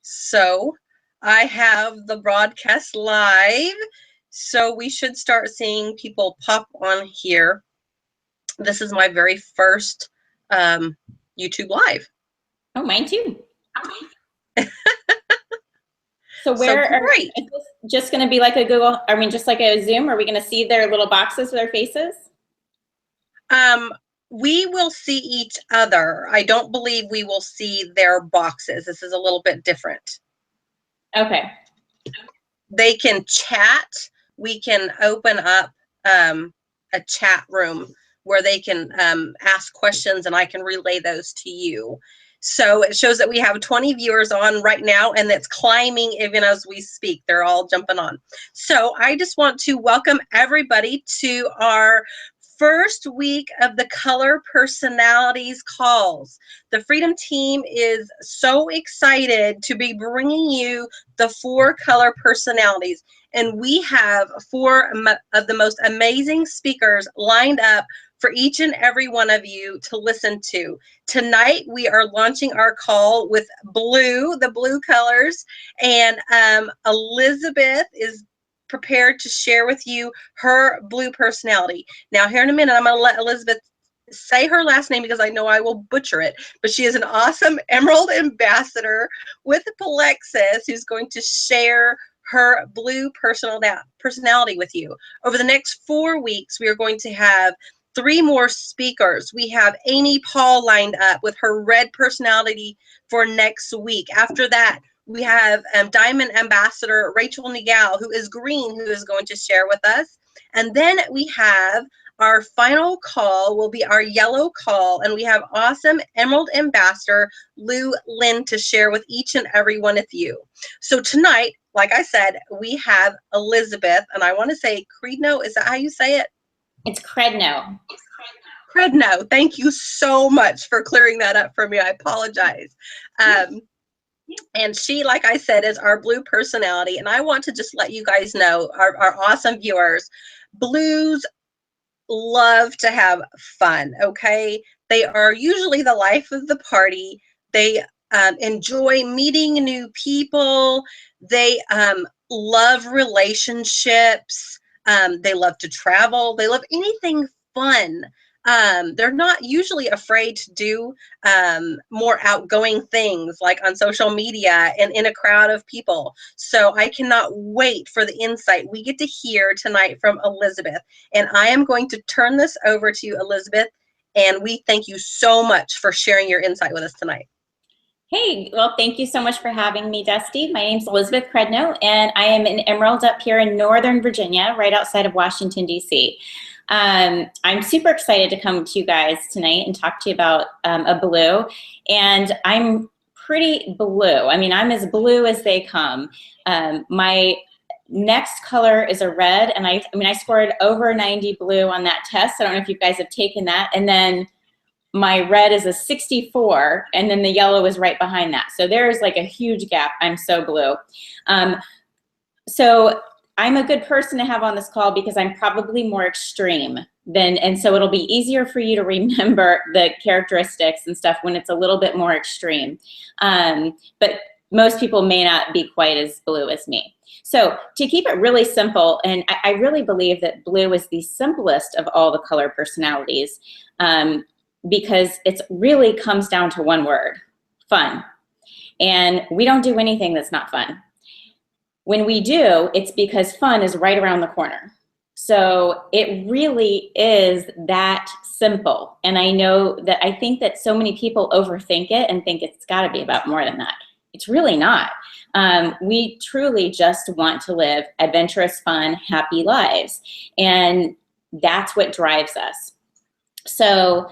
So I have the broadcast live, so we should start seeing people pop on here. This is my very first YouTube Live. Oh, mine too. So Great. Is this just going to be like a Google, just like a Zoom? Are we going to see their little boxes with their faces? We will see each other. I don't believe we will see their boxes. This is a little bit different. Okay. They can chat. We can open up a chat room where they can ask questions and I can relay those to you. So it shows that we have 20 viewers on right now, and it's climbing even as we speak. They're all jumping on. So I just want to welcome everybody to our first week of the Color Personalities calls. The Freedom team is so excited to be bringing you the 4 color personalities. And we have 4 of the most amazing speakers lined up for each and every one of you to listen to. Tonight, we are launching our call with blue, the blue colors, and Elizabeth is prepared to share with you her blue personality. Now, here in a minute, I'm going to let Elizabeth say her last name because I know I will butcher it, but she is an awesome Emerald ambassador with Plexus who's going to share her blue personality with you. Over the next 4 weeks, we are going to have 3 more speakers. We have Amy Paul lined up with her red personality for next week. After that, we have Diamond Ambassador Rachel Nigel, who is green, who is going to share with us. And then we have our final call will be our yellow call, and we have awesome Emerald Ambassador Lou Lynn to share with each and every one of you. So tonight, like I said, we have Elizabeth, and I want to say Credno. Is that how you say it? It's Credno. Credno. Thank you so much for clearing that up for me. I apologize. And she, like I said, is our blue personality. And I want to just let you guys know, our awesome viewers, blues love to have fun, okay? They are usually the life of the party. They enjoy meeting new people. They love relationships. They love to travel. They love anything fun. They're not usually afraid to do more outgoing things like on social media and in a crowd of people. So I cannot wait for the insight we get to hear tonight from Elizabeth. And I am going to turn this over to you, Elizabeth. And we thank you so much for sharing your insight with us tonight. Hey, well, thank you so much for having me, Dusty. My name's Elizabeth Credno, and I am an Emerald up here in Northern Virginia, right outside of Washington, D.C. I'm super excited to come to you guys tonight and talk to you about a blue, and I'm pretty blue. I mean, I'm as blue as they come. My next color is a red, and I scored over 90 blue on that test. I don't know if you guys have taken that, and then my red is a 64, and then the yellow is right behind that. So there's like a huge gap. I'm so blue. So I'm a good person to have on this call because I'm probably more extreme and so it'll be easier for you to remember the characteristics and stuff when it's a little bit more extreme. But most people may not be quite as blue as me. So to keep it really simple, and I really believe that blue is the simplest of all the color personalities, because it really comes down to one word: fun. And we don't do anything that's not fun. When we do, it's because fun is right around the corner. So it really is that simple. And I think that so many people overthink it and think it's got to be about more than that. It's really not. We truly just want to live adventurous, fun, happy lives. And that's what drives us. So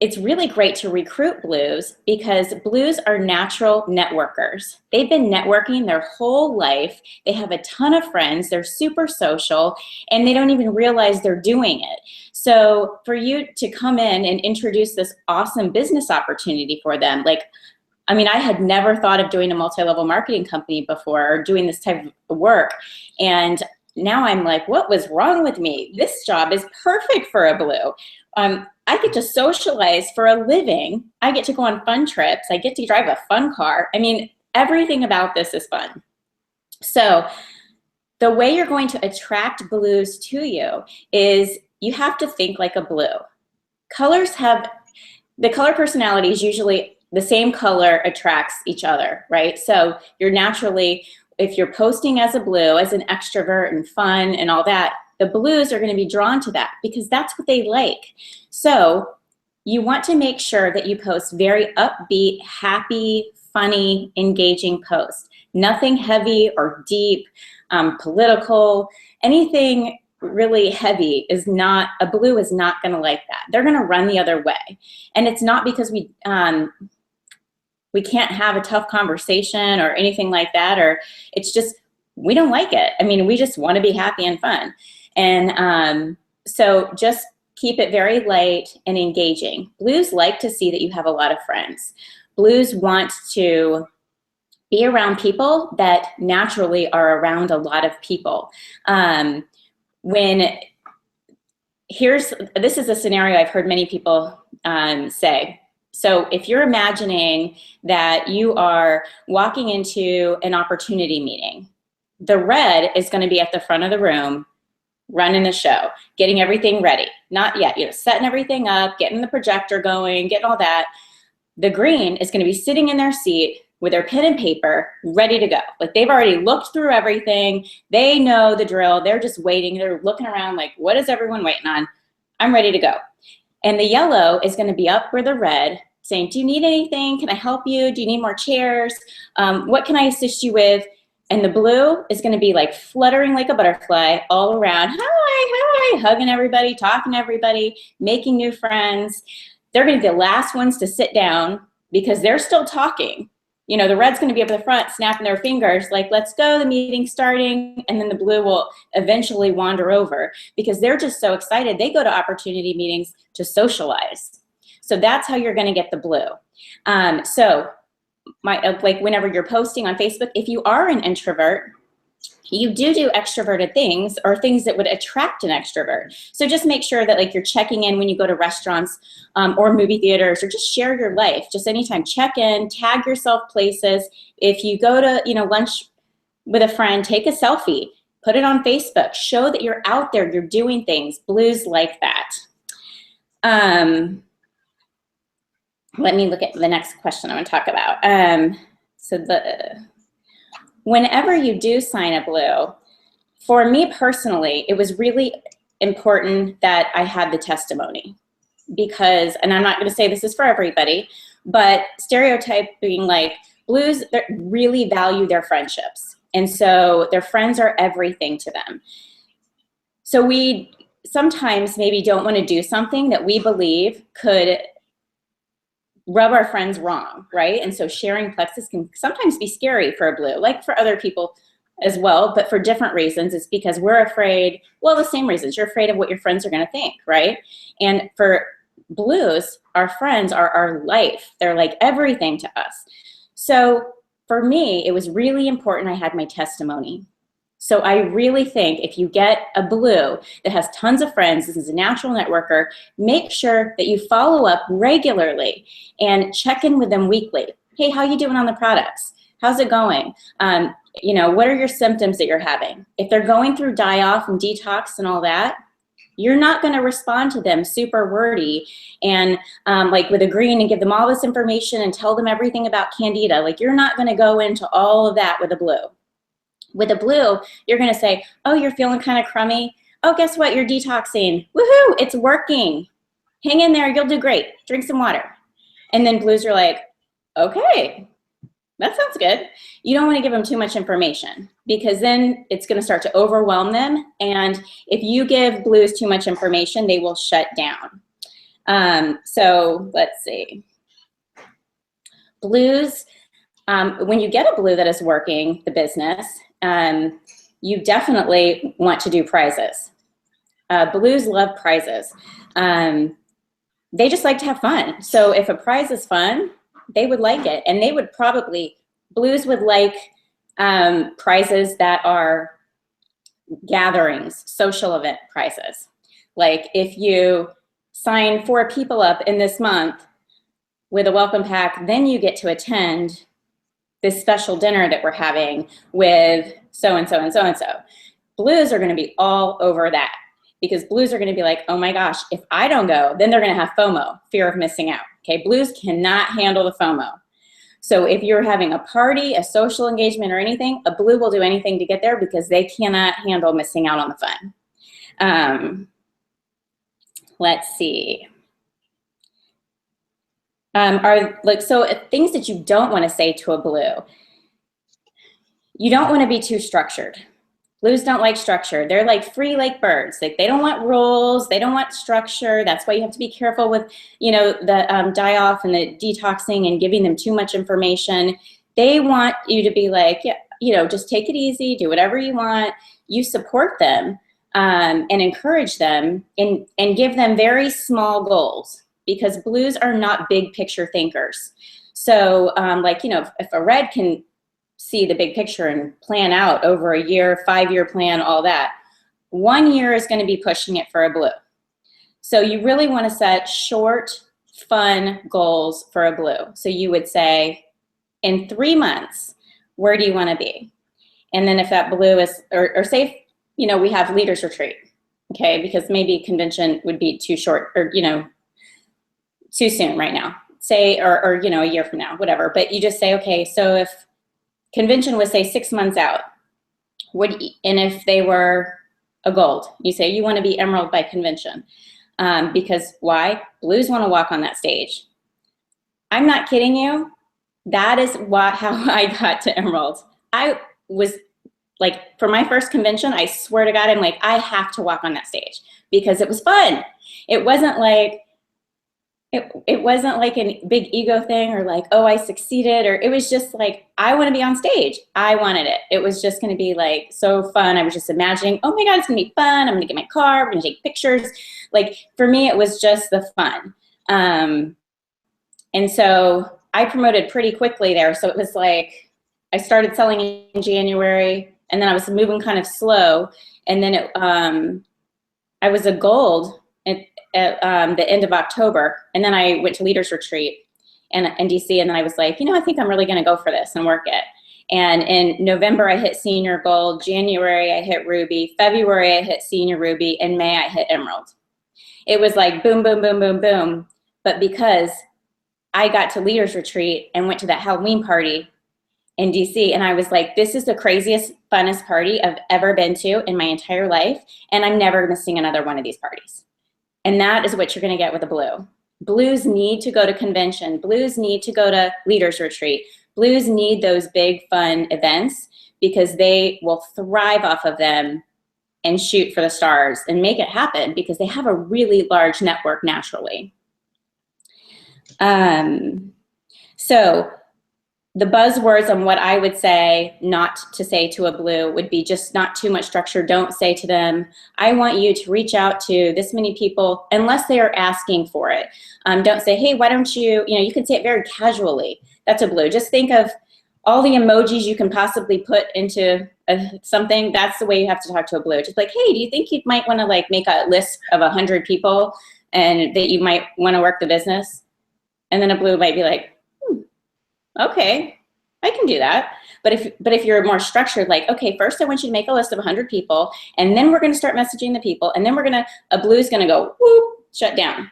it's really great to recruit blues because blues are natural networkers. They've been networking their whole life. They have a ton of friends. They're super social, and they don't even realize they're doing it. So for you to come in and introduce this awesome business opportunity for them, I had never thought of doing a multi-level marketing company before or doing this type of work. And now I'm like, what was wrong with me? This job is perfect for a blue. I get to socialize for a living. I get to go on fun trips. I get to drive a fun car. Everything about this is fun. So the way you're going to attract blues to you is you have to think like a blue. Colors have, the color personality is usually the same color attracts each other, right? So you're naturally, if you're posting as a blue, as an extrovert and fun and all that, the blues are going to be drawn to that because that's what they like. So you want to make sure that you post very upbeat, happy, funny, engaging posts. Nothing heavy or deep, political, anything really heavy is not, a blue is not going to like that. They're going to run the other way. And it's not because we can't have a tough conversation or anything like that, or it's just, we don't like it. I mean, we just want to be happy and fun. And so just keep it very light and engaging. Blues like to see that you have a lot of friends. Blues want to be around people that naturally are around a lot of people. This is a scenario I've heard many people say. So if you're imagining that you are walking into an opportunity meeting, the red is going to be at the front of the room, running the show, getting everything ready. Not yet, setting everything up, getting the projector going, getting all that. The green is going to be sitting in their seat with their pen and paper, ready to go. Like they've already looked through everything. They know the drill. They're just waiting. They're looking around like, what is everyone waiting on? I'm ready to go. And the yellow is going to be up where the red, saying, do you need anything? Can I help you? Do you need more chairs? What can I assist you with? And the blue is going to be like fluttering like a butterfly all around. Hi, hugging everybody, talking to everybody, making new friends. They're going to be the last ones to sit down because they're still talking. The red's going to be up at the front, snapping their fingers like, let's go, the meeting's starting. And then the blue will eventually wander over because they're just so excited. They go to opportunity meetings to socialize. So that's how you're going to get the blue. Like whenever you're posting on Facebook, if you are an introvert, you do extroverted things or things that would attract an extrovert. So just make sure that like you're checking in when you go to restaurants or movie theaters, or just share your life. Just anytime, check in, tag yourself places. If you go to lunch with a friend, take a selfie, put it on Facebook, show that you're out there, you're doing things. Blues like that. Let me look at the next question I want to talk about. Whenever you do sign a blue, for me personally, it was really important that I had the testimony because, and I'm not going to say this is for everybody, but stereotyping like blues really value their friendships. And so their friends are everything to them. So we sometimes maybe don't want to do something that we believe could rub our friends wrong, right? And so sharing plexus can sometimes be scary for a blue, like for other people as well, but for different reasons. It's because we're afraid, well, the same reasons. You're afraid of what your friends are going to think, right? And for blues, our friends are our life. They're like everything to us. So for me, it was really important I had my testimony. So I really think if you get a blue that has tons of friends, this is a natural networker, make sure that you follow up regularly and check in with them weekly. Hey, how you doing on the products? How's it going? What are your symptoms that you're having? If they're going through die-off and detox and all that, you're not going to respond to them super wordy and like with a green and give them all this information and tell them everything about Candida. Like you're not going to go into all of that with a blue. With a blue, you're going to say, oh, you're feeling kind of crummy. Oh, guess what? You're detoxing. Woohoo, it's working. Hang in there. You'll do great. Drink some water. And then blues are like, okay, that sounds good. You don't want to give them too much information because then it's going to start to overwhelm them. And if you give blues too much information, they will shut down. So let's see. Blues, when you get a blue that is working the business, you definitely want to do prizes. Blues love prizes. They just like to have fun. So if a prize is fun, they would like it. And they would probably, blues would like prizes that are gatherings, social event prizes. Like if you sign 4 people up in this month with a welcome pack, then you get to attend this special dinner that we're having with so-and-so and so-and-so. Blues are going to be all over that, because blues are going to be like, oh my gosh, if I don't go, then they're going to have FOMO, fear of missing out. Okay, blues cannot handle the FOMO. So if you're having a party, a social engagement, or anything, a blue will do anything to get there because they cannot handle missing out on the fun. Let's see. So things that you don't want to say to a blue. You don't want to be too structured. Blues don't like structure. They're like free like birds. Like, they don't want rules. They don't want structure. That's why you have to be careful with, the die-off and the detoxing and giving them too much information. They want you to be like, yeah, just take it easy, do whatever you want. You support them and encourage them and give them very small goals, because blues are not big picture thinkers. So if a red can see the big picture and plan out over a year, 5-year plan, all that, 1 year is going to be pushing it for a blue. So you really want to set short, fun goals for a blue. So you would say, in 3 months, where do you want to be? And then if that blue is, or say, we have leaders retreat, okay, because maybe convention would be too short, or, too soon right now, say, or a year from now, whatever. But you just say, okay, so if convention was, say, 6 months out, and if they were a gold, you say you want to be emerald by convention. Because why? Blues want to walk on that stage. I'm not kidding you. That is how I got to emerald. I was like, for my first convention, I swear to God, I'm like, I have to walk on that stage because it was fun. It wasn't like, it wasn't like a big ego thing, or like, oh, I succeeded, or it was just like, I want to be on stage. I wanted it. It was just going to be like so fun. I was just imagining, oh my God, it's going to be fun. I'm going to get my car. We're going to take pictures. Like, for me, it was just the fun. And so I promoted pretty quickly there. So it was like, I started selling in January, and then I was moving kind of slow. And then I was a gold at the end of October, and then I went to Leaders Retreat in DC, and then I was like, I think I'm really going to go for this and work it. And in November, I hit Senior Gold. January, I hit Ruby. February, I hit Senior Ruby. In May, I hit Emerald. It was like boom, boom, boom, boom, boom. But because I got to Leaders Retreat and went to that Halloween party in DC, and I was like, this is the craziest, funnest party I've ever been to in my entire life, and I'm never missing another one of these parties. And that is what you're going to get with a blue. Blues need to go to convention. Blues need to go to Leaders Retreat. Blues need those big, fun events because they will thrive off of them and shoot for the stars and make it happen because they have a really large network naturally. So the buzzwords on what I would say not to say to a blue would be just not too much structure. Don't say to them, I want you to reach out to this many people unless they are asking for it. Don't say, hey, why don't you, you can say it very casually. That's a blue. Just think of all the emojis you can possibly put into something. That's the way you have to talk to a blue. Just like, hey, do you think you might want to like make a list of 100 people and that you might want to work the business? And then a blue might be like, okay, I can do that. But if you're more structured, like, okay, first I want you to make a list of 100 people, and then we're going to start messaging the people, and then a blue's going to go, whoop, shut down.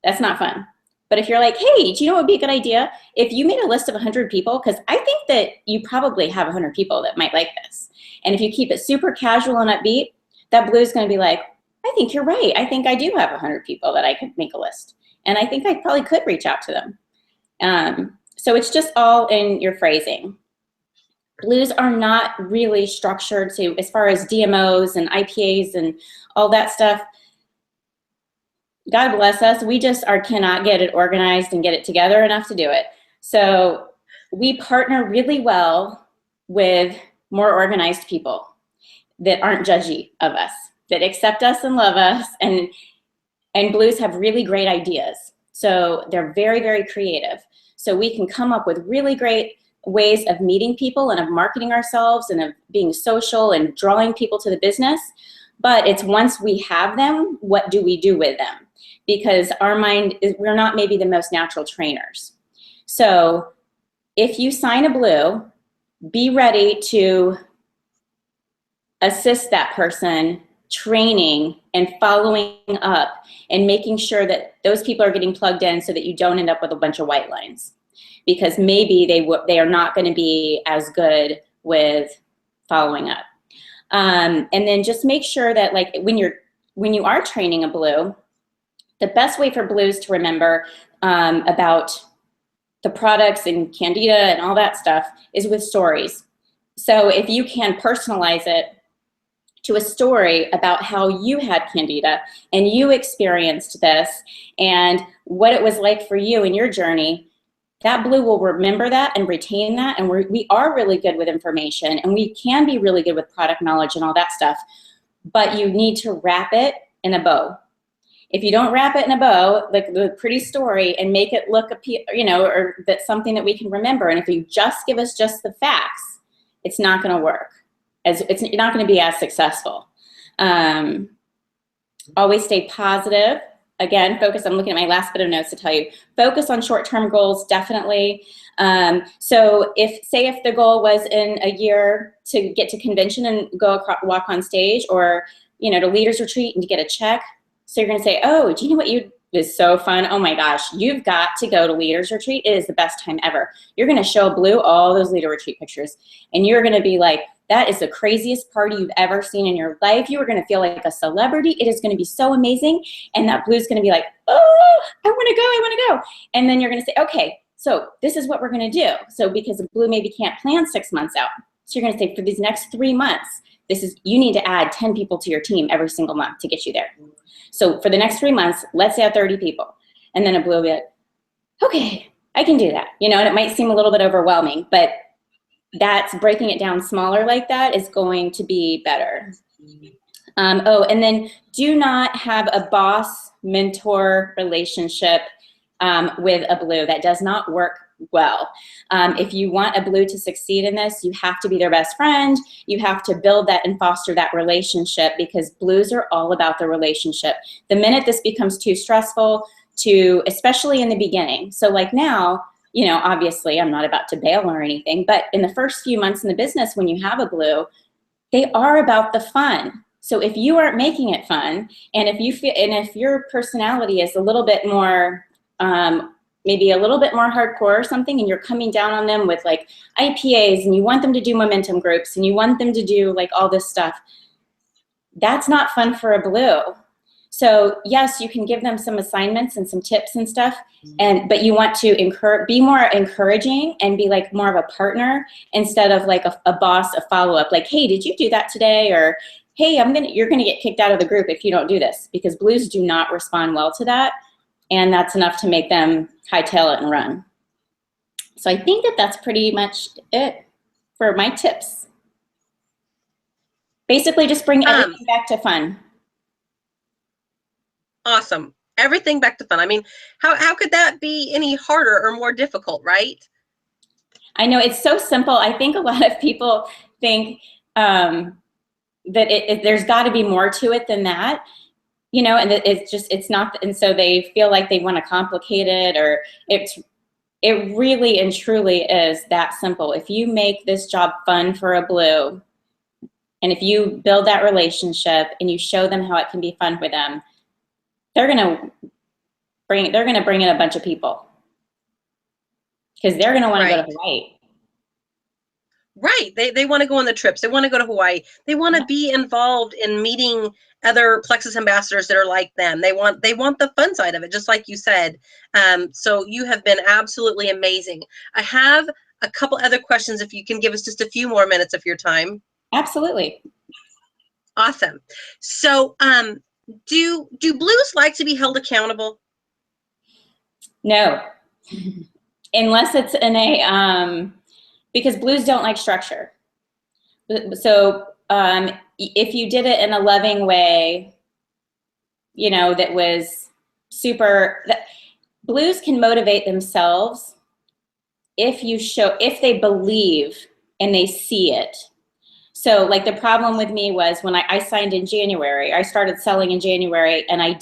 That's not fun. But if you're like, hey, do you know what would be a good idea? If you made a list of 100 people, because I think that you probably have 100 people that might like this. And if you keep it super casual and upbeat, that blue's going to be like, I think you're right. I think I do have 100 people that I could make a list. And I think I probably could reach out to them. So it's just all in your phrasing. Blues are not really structured to, as far as DMOs and IPAs and all that stuff. God bless us. We just cannot get it organized and get it together enough to do it. So we partner really well with more organized people that aren't judgy of us, that accept us and love us. And blues have really great ideas. So they're very, very creative. So we can come up with really great ways of meeting people and of marketing ourselves and of being social and drawing people to the business. But it's once we have them, what do we do with them? Because our mind, we're not maybe the most natural trainers. So if you sign a blue be ready to assist that person, training and following up and making sure that those people are getting plugged in so that you don't end up with a bunch of white lines, because maybe they are not going to be as good with following up. And then just make sure that, like, when you are training a blue, the best way for blues to remember about the products and Candida and all that stuff is with stories. So if you can personalize it to a story about how you had Candida and you experienced this and what it was like for you in your journey, that blue will remember that and retain that. And we are really good with information, and we can be really good with product knowledge and all that stuff, but you need to wrap it in a bow. If you don't wrap it in a bow, like the pretty story, and make it look, or that's something that we can remember, and if you just give us just the facts, it's not going to work. It's not going to be as successful. Always stay positive. Again, focus. I'm looking at my last bit of notes to tell you. Focus on short-term goals, definitely. So if the goal was in a year to get to convention and walk on stage, or to leaders retreat and to get a check, so you're going to say, oh, do you know what is so fun? Oh my gosh, you've got to go to leaders retreat. It is the best time ever. You're going to show Blue all those leader retreat pictures, and you're going to be like, that is the craziest party you've ever seen in your life. You are going to feel like a celebrity. It is going to be so amazing. And that Blue's going to be like, oh, I want to go. And then you're going to say, okay, so this is what we're going to do. So because Blue maybe can't plan 6 months out. So you're going to say, for these next 3 months, you need to add 10 people to your team every single month to get you there. So for the next 3 months, let's say have 30 people. And then a Blue will be like, okay, I can do that. And it might seem a little bit overwhelming, but that's breaking it down smaller like that is going to be better. And then do not have a boss-mentor relationship with a Blue. That does not work well. If you want a Blue to succeed in this, you have to be their best friend. You have to build that and foster that relationship, because Blues are all about the relationship. The minute this becomes too stressful, especially in the beginning. So like now, obviously I'm not about to bail or anything, but in the first few months in the business, when you have a Blue, they are about the fun. So if you aren't making it fun, and if your personality is a little bit more, maybe a little bit more hardcore or something, and you're coming down on them with like IPAs, and you want them to do momentum groups, and you want them to do like all this stuff, that's not fun for a Blue. So yes, you can give them some assignments and some tips and stuff, but you want to be more encouraging and be like more of a partner instead of like a boss, a follow-up, like, hey, did you do that today? Or, hey, you're gonna get kicked out of the group if you don't do this, because Blues do not respond well to that, and that's enough to make them hightail it and run. So I think that's pretty much it for my tips. Basically, just bring everything back to fun. Awesome. Everything back to fun. I mean, how could that be any harder or more difficult, right? I know, it's so simple. I think a lot of people think that there's got to be more to it than that, and that it's not, and so they feel like they want to complicate it, or it really and truly is that simple. If you make this job fun for a Blue, and if you build that relationship and you show them how it can be fun for them, they're gonna bring in a bunch of people, because they're gonna want to go to Hawaii. Right. They want to go on the trips. They want to go to Hawaii. They want to be involved in meeting other Plexus ambassadors that are like them. They want the fun side of it, just like you said. So you have been absolutely amazing. I have a couple other questions, if you can give us just a few more minutes of your time. Absolutely. Awesome. So do Blues like to be held accountable? No, unless it's in a because Blues don't like structure. So if you did it in a loving way, that was super. Blues can motivate themselves if they believe and they see it. So like the problem with me was when I signed in January, I started selling in January, and I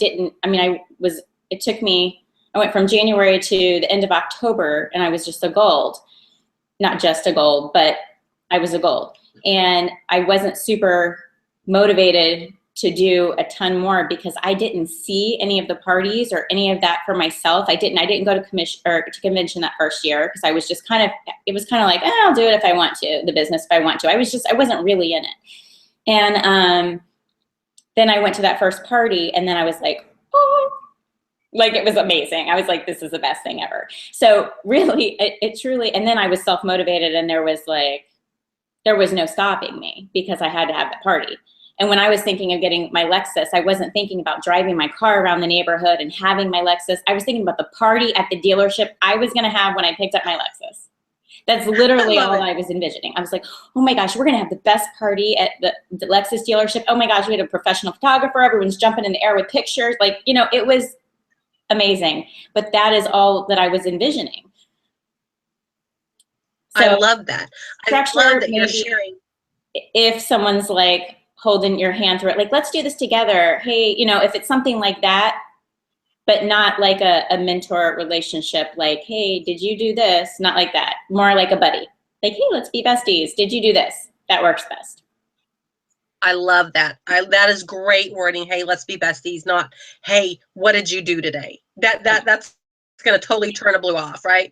went from January to the end of October, and I was just a gold. Not just a gold, but I was a gold. And I wasn't super motivated to do a ton more because I didn't see any of the parties or any of that for myself. I didn't go to convention that first year because I was just it was kind of like, I'll do it if I want to, the business if I want to. I wasn't really in it. And then I went to that first party and then I was like, oh, like it was amazing. I was like, this is the best thing ever. So really, it truly, and then I was self-motivated and there was no stopping me because I had to have that party. And when I was thinking of getting my Lexus, I wasn't thinking about driving my car around the neighborhood and having my Lexus. I was thinking about the party at the dealership I was going to have when I picked up my Lexus. That's literally all I was envisioning. I was like, oh my gosh, we're going to have the best party at the Lexus dealership. Oh my gosh, we had a professional photographer. Everyone's jumping in the air with pictures. Like, it was amazing. But that is all that I was envisioning. So, I love that. I love that you're sharing. If someone's like holding your hand through it, like, let's do this together. Hey, if it's something like that, but not like a mentor relationship, like, hey, did you do this? Not like that. More like a buddy. Like, hey, let's be besties. Did you do this? That works best. I love that. That is great wording. Hey, let's be besties. Not, hey, what did you do today? That's going to totally turn a blue off, right?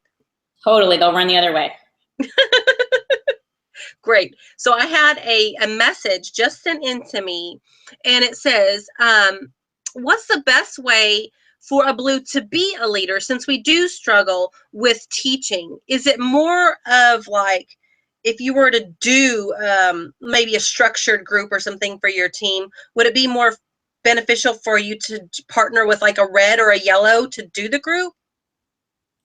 Totally. They'll run the other way. Great. So I had a message just sent in to me, and it says, what's the best way for a blue to be a leader since we do struggle with teaching? Is it more of like, if you were to do maybe a structured group or something for your team, would it be more beneficial for you to partner with like a red or a yellow to do the group?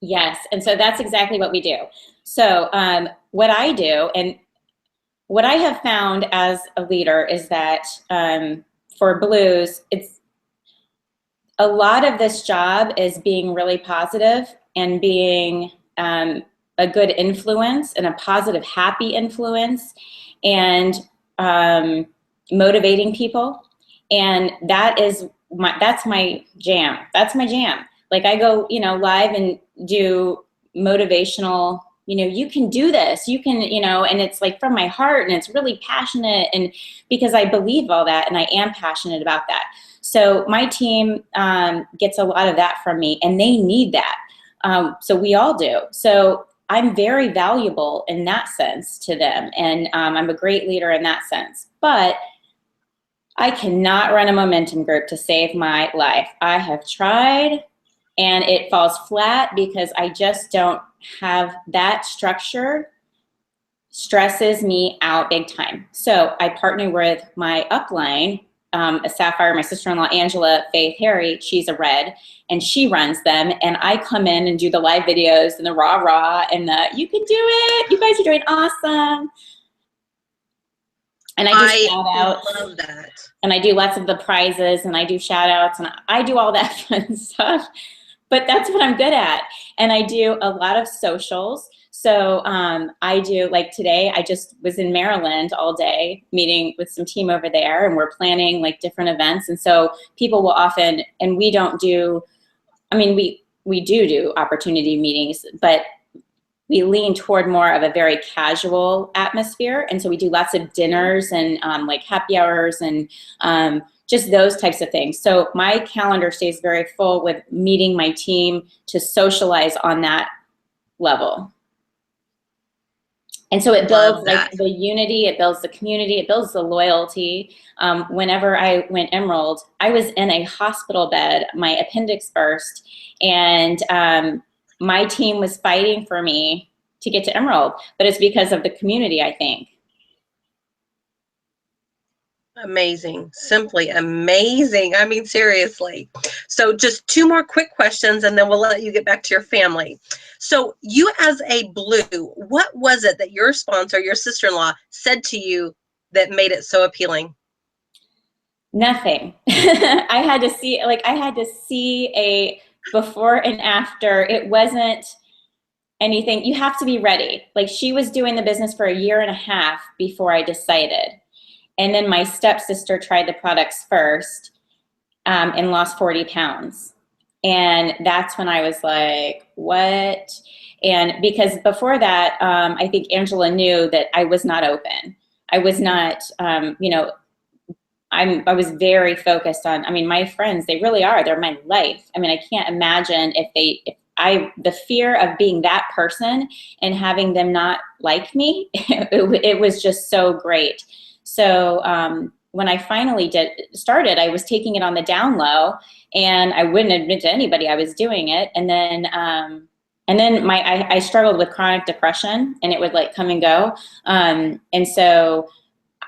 Yes. And so that's exactly what we do. So what I do, and what I have found as a leader is that for blues, it's a lot of this job is being really positive and being a good influence and a positive, happy influence, and motivating people. And that's my jam. That's my jam. Like I go, live and do motivational, you can do this, you can, and it's like from my heart and it's really passionate, and because I believe all that and I am passionate about that. So my team gets a lot of that from me, and they need that. So we all do. So I'm very valuable in that sense to them, and I'm a great leader in that sense. But I cannot run a momentum group to save my life. I have tried, and it falls flat because I just don't have that structure. Stresses me out big time. So I partner with my upline, a Sapphire, my sister-in-law, Angela, Faith, Harry. She's a red, and she runs them. And I come in and do the live videos and the rah-rah and the, you can do it. You guys are doing awesome. And I do shout outs. I love that. And I do lots of the prizes, and I do shout outs, and I do all that fun stuff. But that's what I'm good at. And I do a lot of socials. So I do, like today, I just was in Maryland all day meeting with some team over there, and we're planning like different events. And so people will often, and we don't do, I mean, we do opportunity meetings, but we lean toward more of a very casual atmosphere. And so we do lots of dinners and like happy hours and just those types of things. So my calendar stays very full with meeting my team to socialize on that level. And so it builds like the unity, it builds the community, it builds the loyalty. Whenever I went Emerald, I was in a hospital bed, my appendix burst, and my team was fighting for me to get to Emerald, but it's because of the community, I think. Amazing. Simply amazing. I mean, seriously. So just two more quick questions, and then we'll let you get back to your family. So you as a blue, what was it that your sponsor, your sister-in-law, said to you that made it so appealing? Nothing. I had to see a before and after. It wasn't anything. You have to be ready. Like, she was doing the business for 1.5 years before I decided. And then my stepsister tried the products first and lost 40 pounds. And that's when I was like, what? And because before that, I think Angela knew that I was not open. I was not, you know, I was very focused on, I mean, my friends, they really are, they're my life. I mean, I can't imagine the fear of being that person and having them not like me, it was just so great. So when I finally started, I was taking it on the down low, and I wouldn't admit to anybody I was doing it. And then I struggled with chronic depression, and it would like come and go. And so,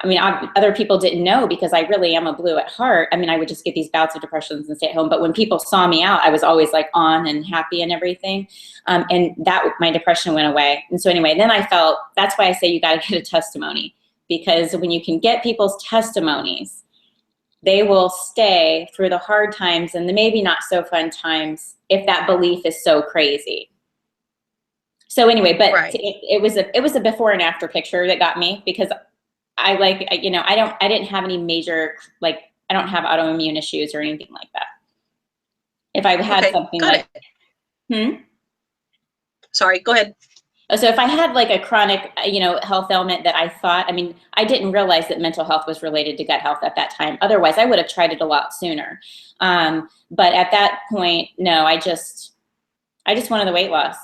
I mean, other people didn't know because I really am a blue at heart. I mean, I would just get these bouts of depressions and stay at home. But when people saw me out, I was always like on and happy and everything. And that, my depression went away. And so anyway, then I felt, that's why I say you got to get a testimony, because when you can get people's testimonies, they will stay through the hard times and the maybe not so fun times if that belief is so crazy. So anyway, but Right. it was a before and after picture that got me, because I like, you know, I didn't have any major, like, I don't have autoimmune issues or anything like that. If I had something like, Sorry, go ahead. So if I had like a chronic, you know, health ailment that I thought, I mean, I didn't realize that mental health was related to gut health at that time. Otherwise, I would have tried it a lot sooner. But at that point, no, I just wanted the weight loss.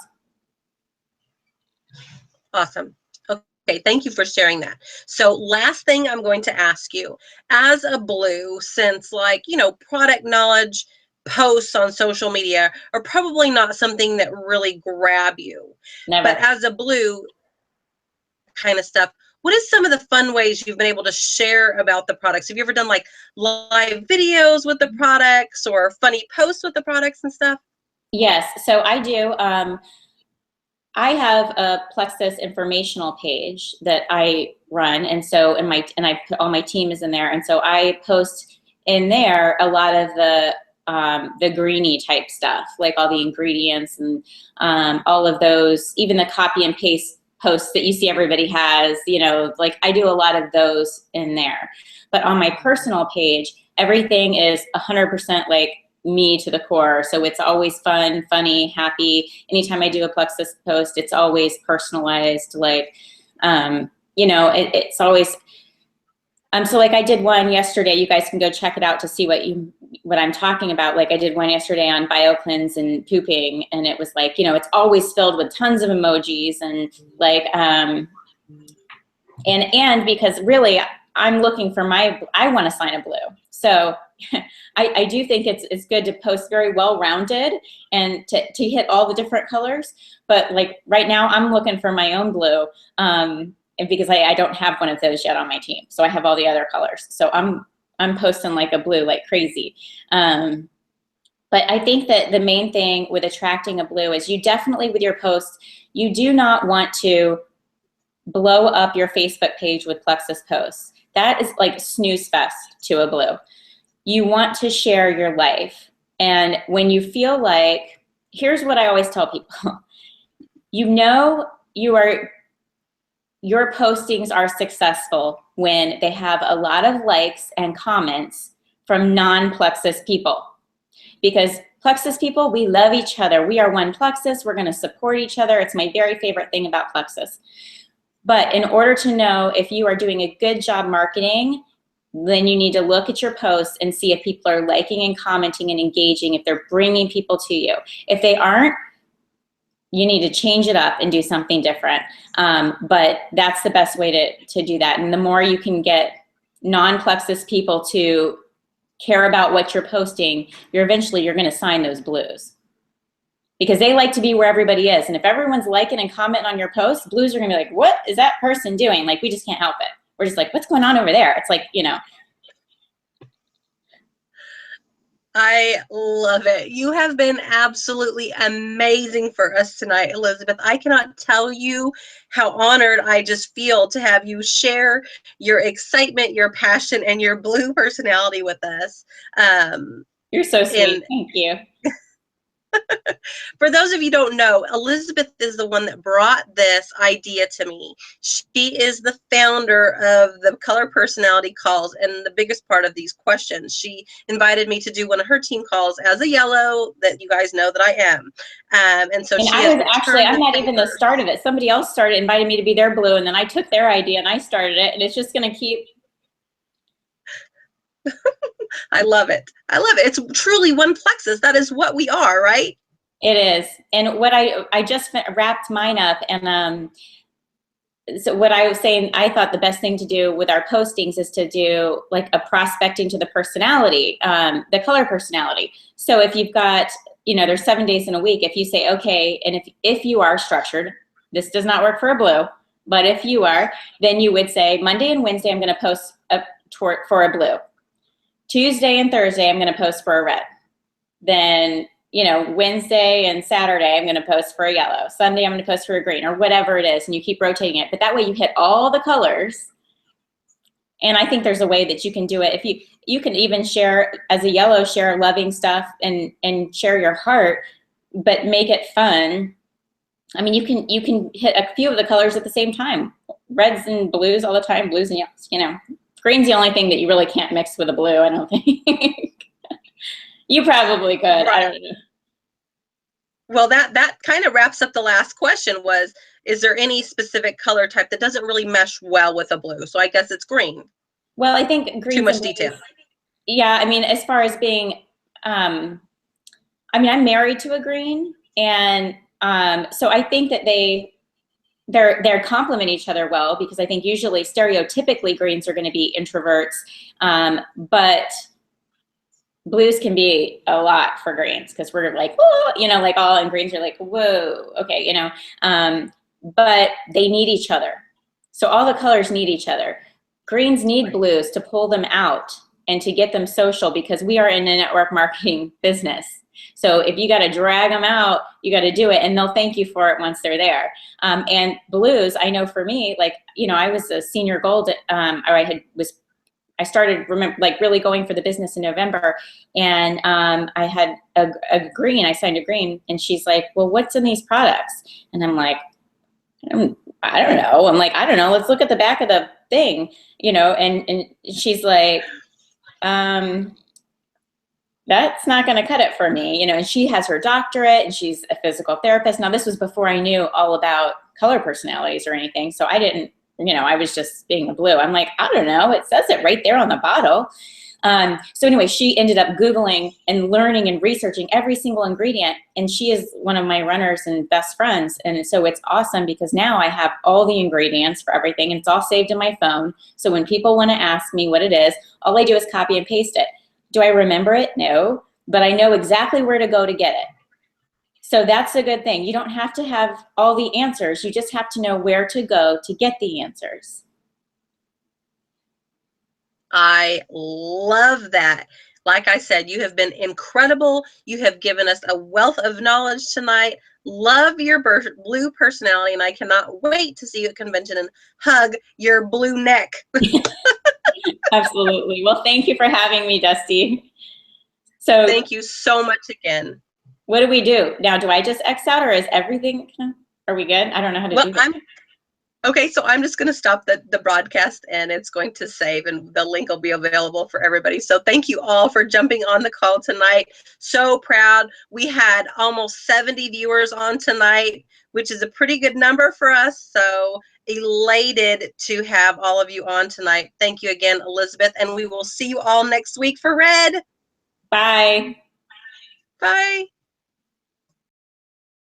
Awesome. Okay, thank you for sharing that. So last thing I'm going to ask you, as a blue, since like, you know, product knowledge posts on social media are probably not something that really grab you. Never. But as a blue kind of stuff, what is some of the fun ways you've been able to share about the products? Have you ever done like live videos with the products or funny posts with the products and stuff? Yes, so I do. I have a Plexus informational page that I run, and so I put all my team is in there, and so I post in there a lot of the greeny type stuff, like all the ingredients and all of those, even the copy and paste posts that you see everybody has, you know, like I do a lot of those in there. But on my personal page, everything is 100% like me to the core. So it's always fun, funny, happy. Anytime I do a Plexus post, it's always personalized. Like, you know, it's always, so like I did one yesterday, you guys can go check it out to see what I'm talking about. Like I did one yesterday on BioCleanse and pooping, and it was like, you know, it's always filled with tons of emojis and like, and because really I'm looking for I want to sign a blue. So I do think it's good to post very well-rounded and to hit all the different colors. But like right now I'm looking for my own blue because I don't have one of those yet on my team. So I have all the other colors. So I'm posting like a blue like crazy. But I think that the main thing with attracting a blue is you definitely, with your posts, you do not want to blow up your Facebook page with Plexus posts. That is like snooze fest to a blue. You want to share your life. And when you feel like, here's what I always tell people, you know, your postings are successful when they have a lot of likes and comments from non-Plexus people. Because Plexus people, we love each other. We are one Plexus. We're going to support each other. It's my very favorite thing about Plexus. But in order to know if you are doing a good job marketing, then you need to look at your posts and see if people are liking and commenting and engaging, if they're bringing people to you. If they aren't, you need to change it up and do something different. But that's the best way to do that. And the more you can get non-Plexus people to care about what you're posting, you're going to sign those blues. Because they like to be where everybody is. And if everyone's liking and commenting on your posts, blues are going to be like, what is that person doing? Like, we just can't help it. We're just like, what's going on over there? It's like, you know. I love it. You have been absolutely amazing for us tonight, Elizabeth. I cannot tell you how honored I just feel to have you share your excitement, your passion, and your blue personality with us. You're so sweet. Thank you. For those of you who don't know, Elizabeth is the one that brought this idea to me. She is the founder of the color personality calls and the biggest part of these questions. She invited me to do one of her team calls as a yellow, that you guys know that I am. And so And she I has was actually, returned I'm not the even the favor. start of it. Somebody else started, invited me to be their blue, and then I took their idea and I started it, and it's just going to keep. I love it. I love it. It's truly one plexus. That is what we are, right? It is. And what I just wrapped mine up, and so what I was saying, I thought the best thing to do with our postings is to do like a prospecting to the personality, the color personality. So if you've got, there's 7 days in a week, if you say, okay, and if you are structured, this does not work for a blue, but if you are, then you would say Monday and Wednesday, I'm going to post for a blue. Tuesday and Thursday, I'm going to post for a red. Then, Wednesday and Saturday, I'm going to post for a yellow. Sunday, I'm going to post for a green, or whatever it is. And you keep rotating it. But that way you hit all the colors. And I think there's a way that you can do it. If you can even share, as a yellow, share loving stuff and share your heart, but make it fun. I mean, you can hit a few of the colors at the same time. Reds and blues all the time, blues and yellows, Green's the only thing that you really can't mix with a blue, I don't think. You probably could. Right. I don't know. Well, that kind of wraps up the last question was, is there any specific color type that doesn't really mesh well with a blue? So I guess it's green. Well, I think green. Too much detail. Yeah, I mean, as far as being, I'm married to a green, and so I think that they're complement each other well, because I think usually stereotypically greens are going to be introverts, but blues can be a lot for greens, because we're like, whoa, like all, and greens are like, whoa, okay, but they need each other. So all the colors need each other. Greens need blues to pull them out and to get them social, because we are in a network marketing business. So if you got to drag them out, you got to do it, and they'll thank you for it once they're there. And blues, I know for me, like, I was a senior gold, I started really going for the business in November, and I had a green. I signed a green, and she's like, "Well, what's in these products?" And I'm like, "I don't know." I'm like, "I don't know. Let's look at the back of the thing, And she's like, "That's not going to cut it for me, And she has her doctorate, and she's a physical therapist. Now, this was before I knew all about color personalities or anything, so I didn't. I was just being a blue. I'm like, I don't know. It says it right there on the bottle. So anyway, she ended up Googling and learning and researching every single ingredient. And she is one of my runners and best friends. And so it's awesome, because now I have all the ingredients for everything, and it's all saved in my phone. So when people want to ask me what it is, all I do is copy and paste it. Do I remember it? No, but I know exactly where to go to get it. So that's a good thing. You don't have to have all the answers. You just have to know where to go to get the answers. I love that. Like I said, you have been incredible. You have given us a wealth of knowledge tonight. Love your blue personality, and I cannot wait to see you at convention and hug your blue neck. Absolutely. Well, thank you for having me, Dusty. So thank you so much again. What do we do now? Do I just X out, or is everything? Are we good? I don't know how to do that. Okay, so I'm just going to stop the broadcast, and it's going to save, and the link will be available for everybody. So thank you all for jumping on the call tonight. So proud. We had almost 70 viewers on tonight, which is a pretty good number for us. So elated to have all of you on tonight. Thank you again, Elizabeth, and we will see you all next week for Red. Bye. Bye.